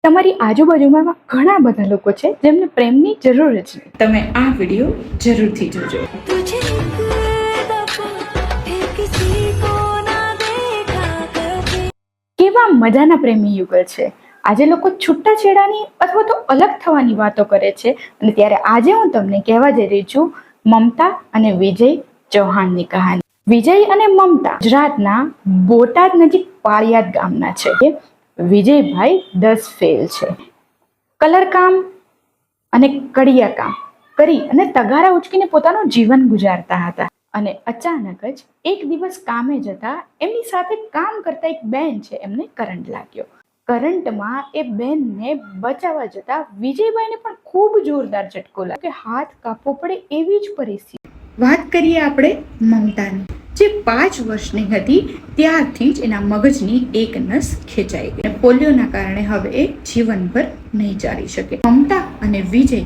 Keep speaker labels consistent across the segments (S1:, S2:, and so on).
S1: તમારી આજુબાજુમાં ઘણા બધા લોકો છે જેમને પ્રેમની જરૂર જ નહીં. તમે આ વિડીયો જરૂરથી જોજો. કેવા મજાના પ્રેમી યુગલ છે. આજે લોકો છૂટાછેડાની અથવા તો અલગ થવાની વાતો કરે છે અને ત્યારે આજે હું તમને કહેવા જઈ રહી છું મમતા અને વિજય ચૌહાણની કહાની. વિજય અને મમતા ગુજરાતના બોટાદ નજીક પાળિયાદ ગામના છે. વિજયભાઈ 10 ફેલ છે. કલરકામ અને કડિયા કામ કરી અને તગારા ઉચકીને પોતાનું જીવન ગુજારતા હતા અને અચાનક જ એક દિવસ કામે જતા એમની સાથે કામ કરતા એક બેન છે એમને કરંટ લાગ્યો. કરંટમાં એ બેનને બચાવવા જતા વિજયભાઈને પણ ખૂબ જોરદાર ઝટકો લાગ્યો કે હાથ કાપવો પડે એવી જ પરિસ્થિતિ. વાત કરીએ આપણે મમતાની, જે 5 વર્ષની હતી ત્યારથી જ એના મગજની એક નસ ખેંચાઈ ગઈ. પોલિયોના કારણે હવે એ જીવનભર નહીં ચાલી શકે. મમતા અને વિજય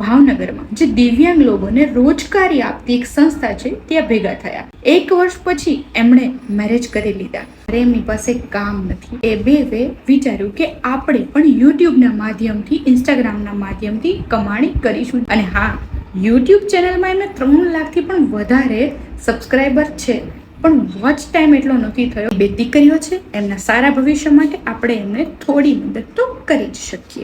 S1: ભાવનગરમાં જે દિવ્યાંગ લોકોને રોજગારી આપતી એક સંસ્થા છે ત્યાં ભેગા થયા. 1 વર્ષ પછી એમણે મેરેજ કરી લીધા. એમની પાસે કામ નથી. એ બેવે વિચાર્યું કે આપણે પણ યુટ્યુબના માધ્યમથી, ઇન્સ્ટાગ્રામના માધ્યમથી કમાણી કરીશું. અને હા, યુટ્યુબ ચેનલમાં એમને 3 લાખથી પણ વધારે સબસ્ક્રાઈબર છે, પણ વોચ ટાઈમ એટલો નથી થયો. 2 દીકરીઓ છે, એમના સારા ભવિષ્ય માટે આપણે એમને થોડી મદદ તો કરી જ શકીએ.